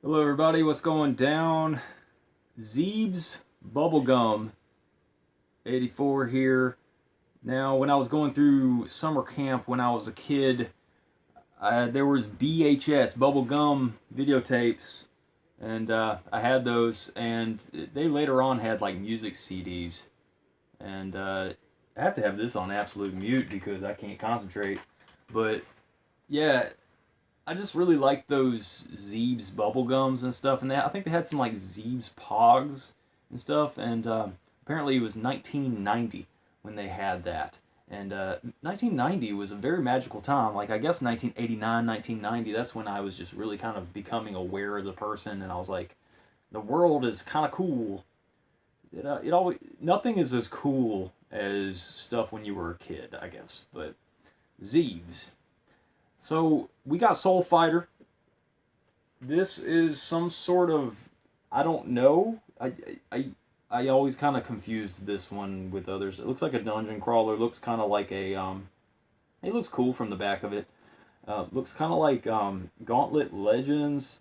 Hello everybody, what's going down? Zeeb's Bubblegum 84 here. Now, when I was going through summer camp when I was a kid, there was BHS, Bubblegum videotapes, and I had those, and they later on had like music CDs. And I have to have this on absolute mute because I can't concentrate. But yeah, I just really like those Zeeb's bubblegums and stuff, and I think they had some like Zeeb's Pogs and stuff, and apparently it was 1990 when they had that. And 1990 was a very magical time. Like, I guess 1989, 1990, that's when I was just really kind of becoming aware as a person, and I was like, the world is kind of cool. It always, nothing is as cool as stuff when you were a kid, I guess. But Zeeb's. So we got Soul Fighter. This is some sort of, I don't know. I always kind of confuse this one with others. It looks like a dungeon crawler. It looks kind of like a It looks cool from the back of it. Looks kind of like Gauntlet Legends.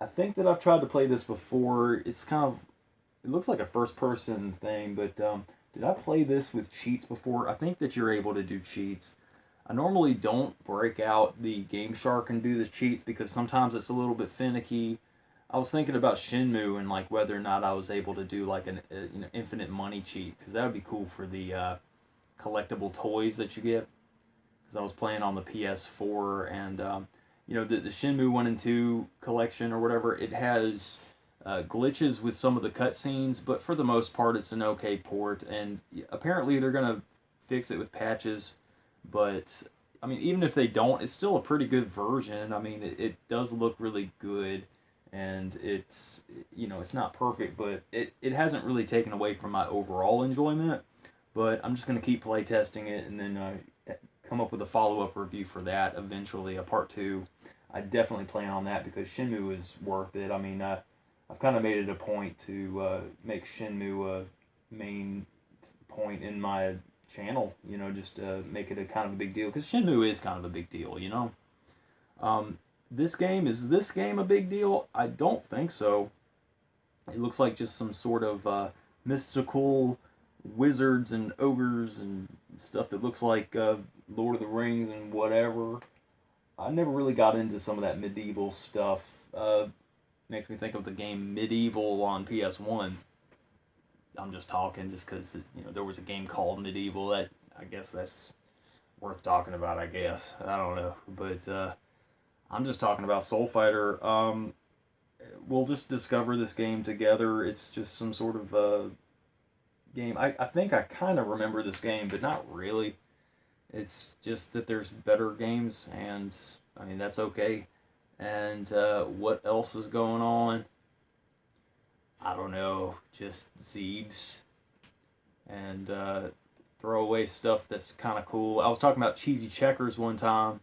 I think that I've tried to play this before. It's kind of, it looks like a first person thing, but did I play this with cheats before? I think that you're able to do cheats. I normally don't break out the Game Shark and do the cheats because sometimes it's a little bit finicky. I was thinking about Shenmue and like whether or not I was able to do like an infinite money cheat, because that would be cool for the collectible toys that you get. Because I was playing on the PS4, and the Shenmue 1 and 2 collection or whatever, it has glitches with some of the cutscenes, but for the most part it's an okay port, and apparently they're gonna fix it with patches. But I mean, even if they don't, it's still a pretty good version. I mean, it does look really good, and it's not perfect, but it hasn't really taken away from my overall enjoyment. But I'm just gonna keep playtesting it, and then come up with a follow-up review for that eventually, a part 2. I definitely plan on that because Shenmue is worth it. I mean, I've kind of made it a point to make Shenmue a main point in my channel, just to make it a kind of a big deal, because Shenmue is kind of a big deal. Is this game a big deal? I don't think so. It looks like just some sort of mystical wizards and ogres and stuff that looks like Lord of the Rings and whatever. I never really got into some of that medieval stuff. Makes me think of the game Medieval on PS1. I'm just talking just because there was a game called Medieval. That, I guess that's worth talking about, I guess. I don't know. But I'm just talking about Soul Fighter. We'll just discover this game together. It's just some sort of game. I think I kind of remember this game, but not really. It's just that there's better games, and I mean, that's okay. And what else is going on? I don't know, just Zeebs and throwaway stuff that's kind of cool. I was talking about cheesy checkers one time,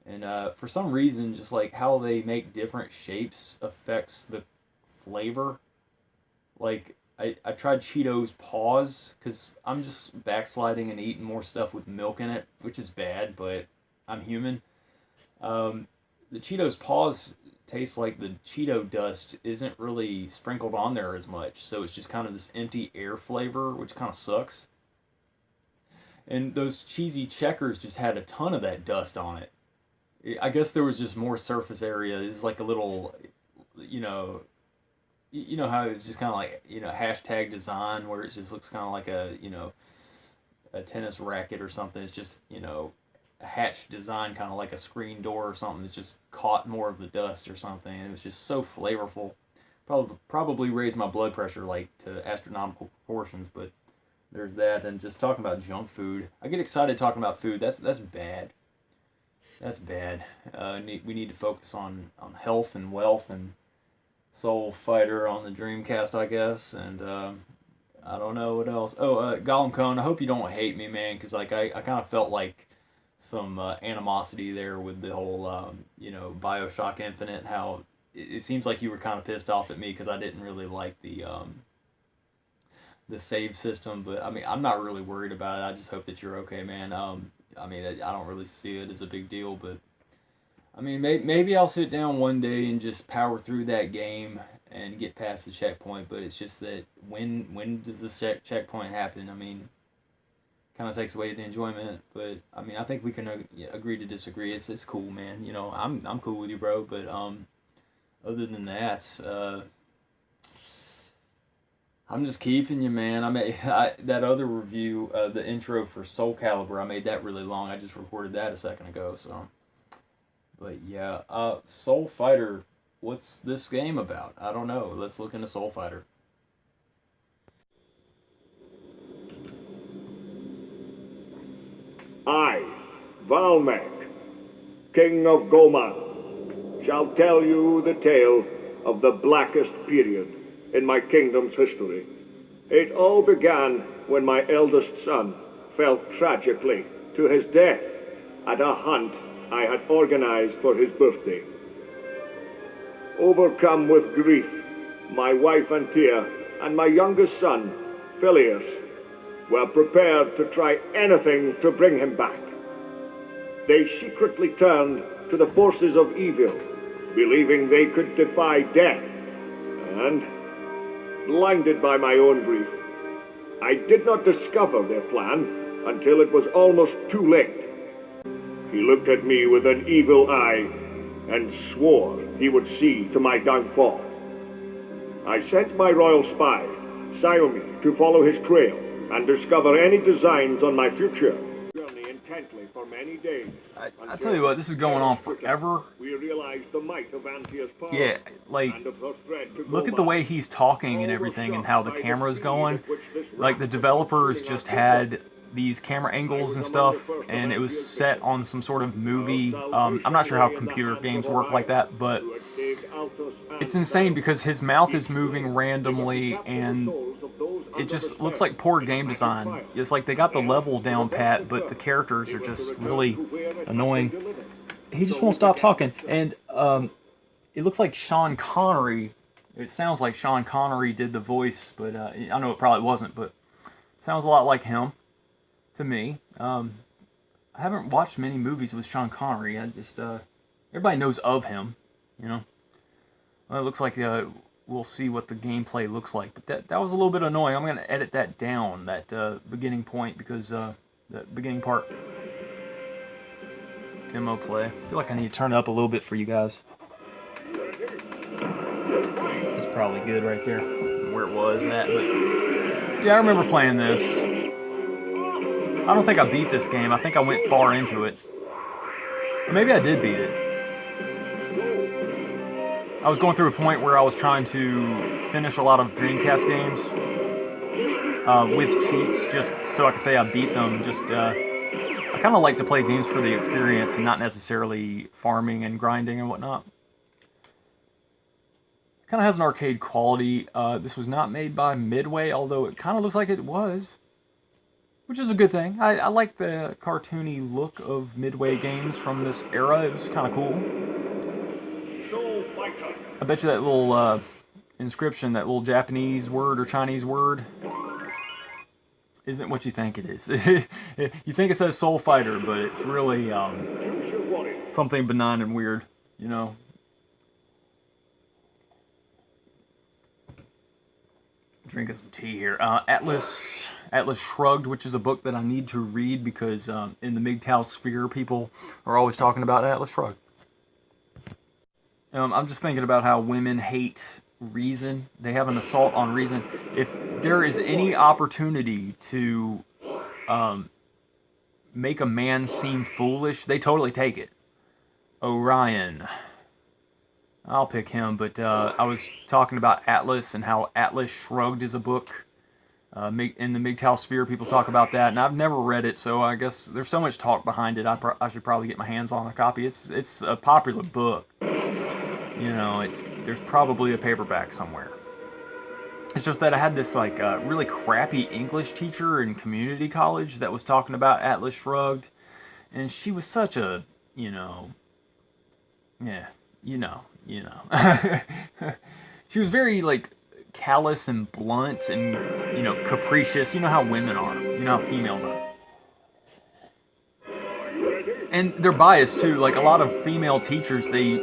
and for some reason, just like how they make different shapes affects the flavor. Like, I tried Cheetos Paws, because I'm just backsliding and eating more stuff with milk in it, which is bad, but I'm human. The Cheetos Paws tastes like the Cheeto dust isn't really sprinkled on there as much, so it's just kind of this empty air flavor, which kind of sucks. And those cheesy checkers just had a ton of that dust on it. I guess there was just more surface area. It's like a little, how it's just kind of like, hashtag design, where it just looks kind of like a tennis racket or something. It's just, a hatch design, kind of like a screen door or something. It's just caught more of the dust or something. And it was just so flavorful. Probably raised my blood pressure like to astronomical proportions. But there's that. And just talking about junk food, I get excited talking about food. That's bad. That's bad. We need to focus on health and wealth and Soul Fighter on the Dreamcast, I guess. And I don't know what else. Oh, Gollum Cone, I hope you don't hate me, man, because like I kind of felt like some animosity there with the whole, Bioshock Infinite. How it seems like you were kind of pissed off at me because I didn't really like the save system. But I mean, I'm not really worried about it. I just hope that you're okay, man. I mean, I don't really see it as a big deal, but I mean, maybe I'll sit down one day and just power through that game and get past the checkpoint. But it's just that when does this checkpoint happen? I mean, kind of takes away the enjoyment. But I mean, I think we can agree to disagree. It's cool, man. You know, I'm cool with you, bro. But other than that, I'm just keeping you, man. That other review, the intro for Soul Calibur, I made that really long. I just recorded that a second ago, so. But yeah, Soul Fighter, what's this game about? I don't know. Let's look into Soul Fighter. I, Valmek, King of Goman, shall tell you the tale of the blackest period in my kingdom's history. It all began when my eldest son fell tragically to his death at a hunt I had organized for his birthday. Overcome with grief, my wife Antia and my youngest son, Phileas, were prepared to try anything to bring him back. They secretly turned to the forces of evil, believing they could defy death, and, blinded by my own grief, I did not discover their plan until it was almost too late. He looked at me with an evil eye and swore he would see to my downfall. I sent my royal spy, Xiaomi, to follow his trail and discover any designs on my future. Journey intently for many days. I tell you what, this is going on forever. We realized the might of Antia's power. Yeah, like, look at the way he's talking and everything and how the camera's going. Like, the developers just had these camera angles and stuff, and it was set on some sort of movie. I'm not sure how computer games work like that, but it's insane because his mouth is moving randomly, and it just looks like poor game design. It's like they got the level down pat, but the characters are just really annoying. He just won't stop talking, and it looks like Sean Connery. It sounds like Sean Connery did the voice, but I know it probably wasn't, but it sounds a lot like him to me. I haven't watched many movies with Sean Connery. I just everybody knows of him, you know. Well, it looks like we'll see what the gameplay looks like, but that was a little bit annoying. I'm gonna edit that down, that beginning point, because that beginning part. Demo play. I feel like I need to turn it up a little bit for you guys. That's probably good right there, where it was at. But yeah, I remember playing this. I don't think I beat this game. I think I went far into it. Or maybe I did beat it. I was going through a point where I was trying to finish a lot of Dreamcast games with cheats, just so I could say I beat them. I kind of like to play games for the experience and not necessarily farming and grinding and whatnot. Kind of has an arcade quality. This was not made by Midway, although it kind of looks like it was, which is a good thing. I like the cartoony look of Midway games from this era. It was kind of cool. I bet you that little inscription, that little Japanese word or Chinese word, isn't what you think it is. You think it says Soul Fighter, but it's really something benign and weird, you know. Drinking some tea here. Atlas Shrugged, which is a book that I need to read because in the MGTOW sphere, people are always talking about Atlas Shrugged. I'm just thinking about how women hate reason. They have an assault on reason. If there is any opportunity to make a man seem foolish, they totally take it. Orion. I'll pick him, but I was talking about Atlas and how Atlas Shrugged is a book. In the MGTOW sphere, people talk about that, and I've never read it, so I guess there's so much talk behind it, I should probably get my hands on a copy. It's a popular book. You know, there's probably a paperback somewhere. It's just that I had this like really crappy English teacher in community college that was talking about Atlas Shrugged, and she was such a, you know, she was very like callous and blunt and, you know, capricious. You know how women are. You know how females are. And they're biased too. Like a lot of female teachers, they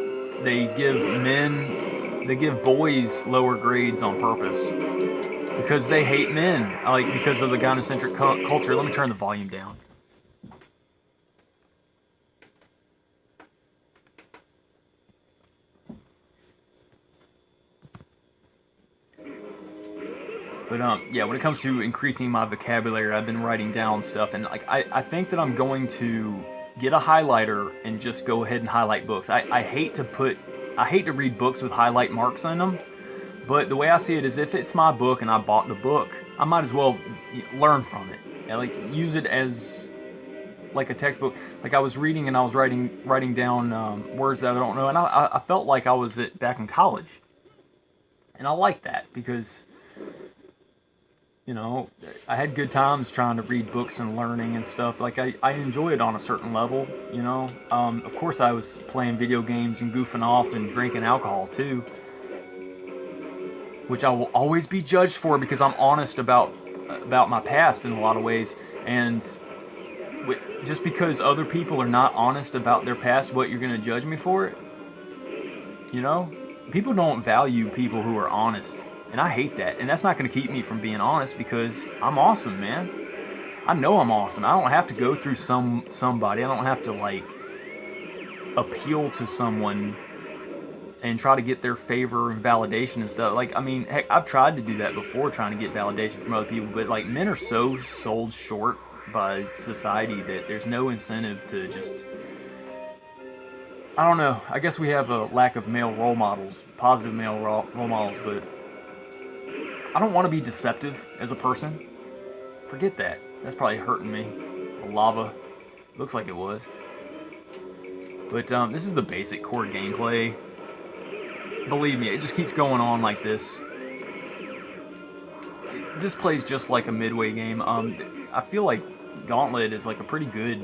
give boys lower grades on purpose because they hate men, like because of the gynocentric culture. Let me turn the volume down. But yeah, when it comes to increasing my vocabulary, I've been writing down stuff, and like I think that I'm going to get a highlighter and just go ahead and highlight books. I hate to read books with highlight marks in them, but the way I see it is if it's my book and I bought the book, I might as well learn from it and like use it as like a textbook. Like I was reading and I was writing down words that I don't know, and I felt like I was back in college, and I like that because, you know, I had good times trying to read books and learning and stuff. Like, I enjoy it on a certain level, you know. Of course, I was playing video games and goofing off and drinking alcohol, too. Which I will always be judged for because I'm honest about my past in a lot of ways. And just because other people are not honest about their past, what you're going to judge me for it? You know? People don't value people who are honest. And I hate that. And that's not going to keep me from being honest because I'm awesome, man. I know I'm awesome. I don't have to go through somebody. I don't have to, like, appeal to someone and try to get their favor and validation and stuff. Like, I mean, heck, I've tried to do that before, trying to get validation from other people. But, like, men are so sold short by society that there's no incentive to just... I don't know. I guess we have a lack of male role models, positive male role models, but I don't want to be deceptive as a person. Forget that. That's probably hurting me. The lava. Looks like it was. But this is the basic core gameplay. Believe me, it just keeps going on like this. This plays just like a midway game. I feel like Gauntlet is like a pretty good,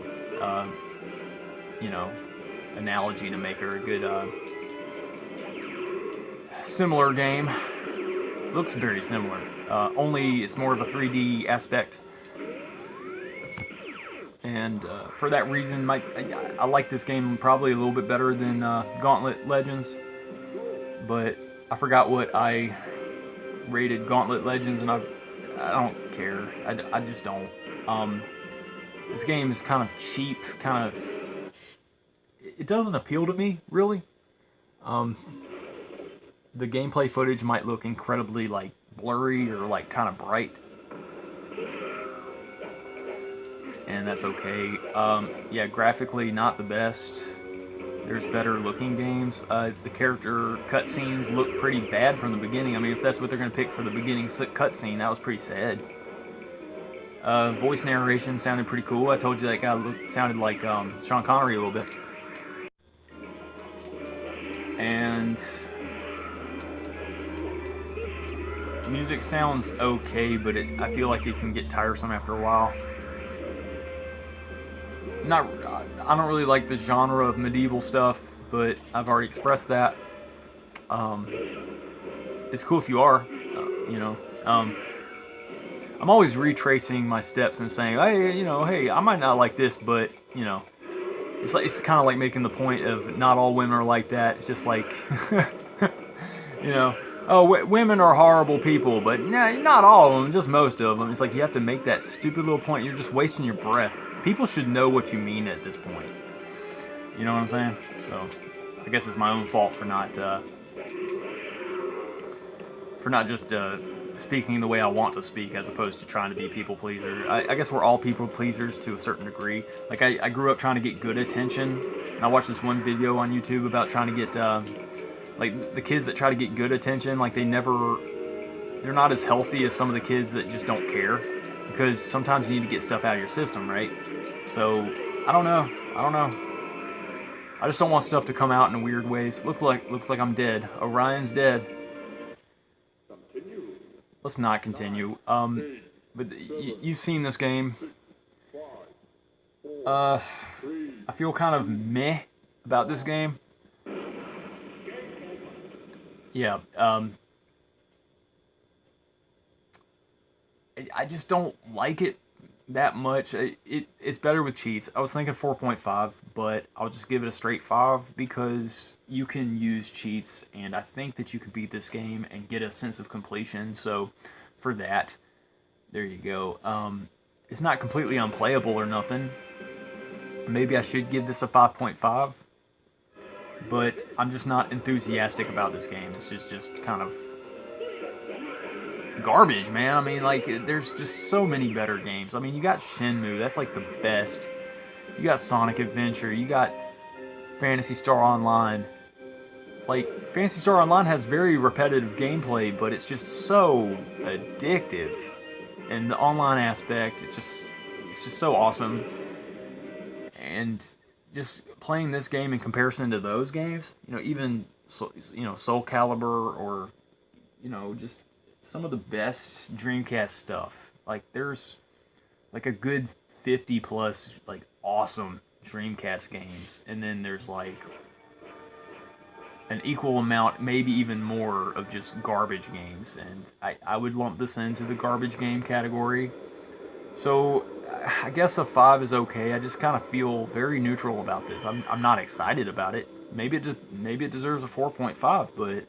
you know, analogy to make, or a good, similar game. Looks very similar, only it's more of a 3D aspect, and for that reason, I like this game probably a little bit better than Gauntlet Legends, but I forgot what I rated Gauntlet Legends, and I don't care, I just don't. This game is kind of cheap, it doesn't appeal to me, really. The gameplay footage might look incredibly, like, blurry or, like, kind of bright. And that's okay. Yeah, graphically, not the best. There's better looking games. The character cutscenes look pretty bad from the beginning. I mean, if that's what they're going to pick for the beginning cutscene, that was pretty sad. Voice narration sounded pretty cool. I told you that guy sounded like Sean Connery a little bit. And music sounds okay, but I feel like it can get tiresome after a while. I don't really like the genre of medieval stuff, but I've already expressed that. It's cool if you are, you know. I'm always retracing my steps and saying, hey, you know, hey, I might not like this, but, you know, it's kind of like making the point of not all women are like that. It's just like, you know, oh, women are horrible people, but nah, not all of them, just most of them. It's like you have to make that stupid little point. You're just wasting your breath. People should know what you mean at this point. You know what I'm saying? So, I guess it's my own fault for not just speaking the way I want to speak, as opposed to trying to be people pleaser. I guess we're all people pleasers to a certain degree. Like I grew up trying to get good attention, and I watched this one video on YouTube about trying to get like the kids that try to get good attention. Like they're not as healthy as some of the kids that just don't care, because sometimes you need to get stuff out of your system, right? So I don't know. I just don't want stuff to come out in weird ways. Looks like I'm dead. Orion's dead. Let's not continue. But you've seen this game. I feel kind of meh about this game. Yeah. I just don't like it that much. It's better with cheats. I was thinking 4.5, but I'll just give it a straight 5 because you can use cheats, and I think that you can beat this game and get a sense of completion. So for that, there you go. It's not completely unplayable or nothing. Maybe I should give this a 5.5, but I'm just not enthusiastic about this game. It's just kind of garbage, man. I mean, like, there's just so many better games. I mean, you got Shenmue, that's like the best. You got Sonic Adventure, you got Phantasy Star Online. Like, Phantasy Star Online has very repetitive gameplay, but it's just so addictive. And the online aspect, it's just so awesome. And just playing this game in comparison to those games, even Soul Calibur, or just some of the best Dreamcast stuff. Like, there's like a good 50 plus like awesome Dreamcast games, and then there's like an equal amount, maybe even more, of just garbage games, and I would lump this into the garbage game category. So I guess a 5 is okay. I just kind of feel very neutral about this. I'm not excited about it. Maybe it deserves a 4.5, but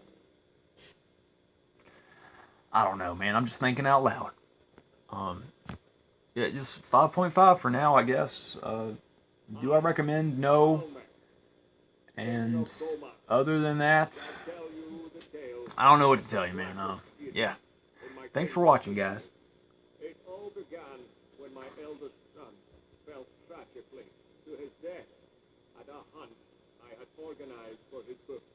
I don't know, man. I'm just thinking out loud. Yeah, just 5.5 for now, I guess. Do I recommend? No. And other than that, I don't know what to tell you, man. Yeah. Thanks for watching, guys. It all began when my eldest son fell tragically to his death at a hunt I had organized for his birthday.